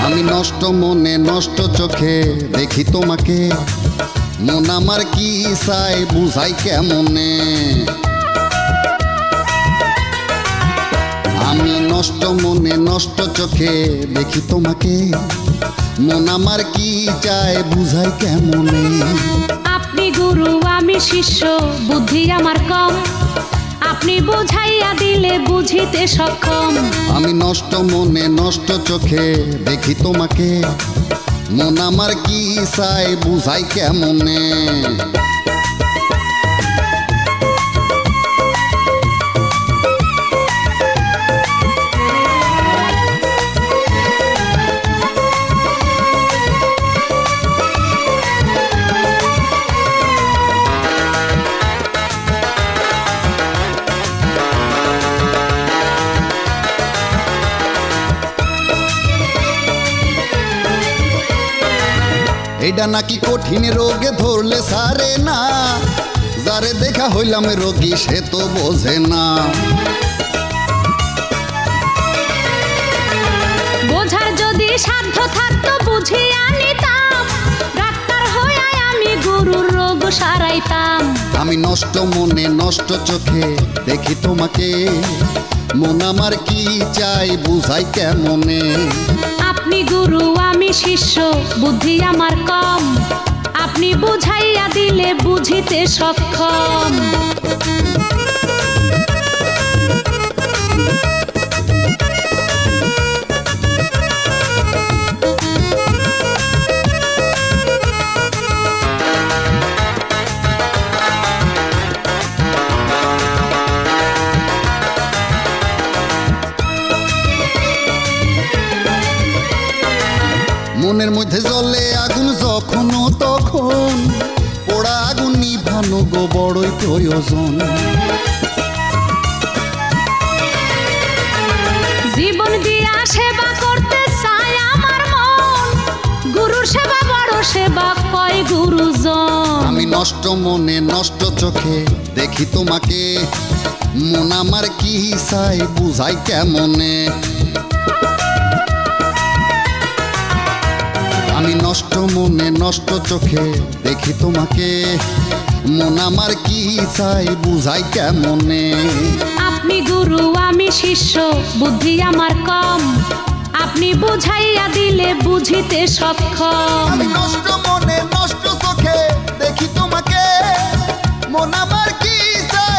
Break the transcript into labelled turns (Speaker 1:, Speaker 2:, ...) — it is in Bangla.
Speaker 1: আমি নষ্ট মনে নষ্ট চোখে দেখি তোমাকে, মন আমার কি চাই বুঝাই কেমনে। আমি নষ্ট মনে নষ্ট চোখে দেখি তোমাকে, মন আমার কি চায় বুঝাই কেমনে।
Speaker 2: আপনি গুরু আমি শিষ্য, বুদ্ধি আমার কম, আপনি বুঝাইয়া দিলে বুঝিতে সক্ষম।
Speaker 1: আমি নষ্ট মনে নষ্ট চোখে দেখি তোমাকে, মন আমার কি চায় বুঝাই কেমনে। এটা নাকি কঠিন রোগে ধরলে সারে না, যারে দেখা হইলাম রোগী সে তো বোঝে না।
Speaker 2: বোঝার যদি সাধ্য থাকতো বুঝিয়া নিতাম, ডাক্তার হইয়া আমি গুরুর রোগ সারাইতাম।
Speaker 1: আমি নষ্ট মনে নষ্ট চোখে দেখি তোমাকে, মন আমার কি চাই বুঝাই কেমনে।
Speaker 2: আপনি গুরু আমি শিষ্য, বুদ্ধি আমার কম, আপনি বুঝাইয়া দিলে বুঝিতে সক্ষম।
Speaker 1: মনের মধ্যে জ্বলে আগুন যখন তখন, পোড়া আগুন নিভানো গো বড়ই প্রয়োজন।
Speaker 2: জীবন দিয়া সেবা করতে চাই আমার মন, গুরুর সেবা বড় সেবা কয় গুরুজন।
Speaker 1: আমি নষ্ট মনে নষ্ট চোখে দেখি তোমাকে, মন আমার কি চাই বুঝাই কেমনে। আমি নষ্ট মনে নষ্ট চোখে দেখি তোমাকে, মন আমার কি চাই বুঝাই কেমনে।
Speaker 2: আপনি গুরু আমি শিষ্য, বুদ্ধি আমার কম, আপনি বুঝাইয়া দিলে বুঝিতে সক্ষম।
Speaker 1: আমি নষ্ট মনে নষ্ট চোখে দেখি তোমাকে, মন আমার কি চাই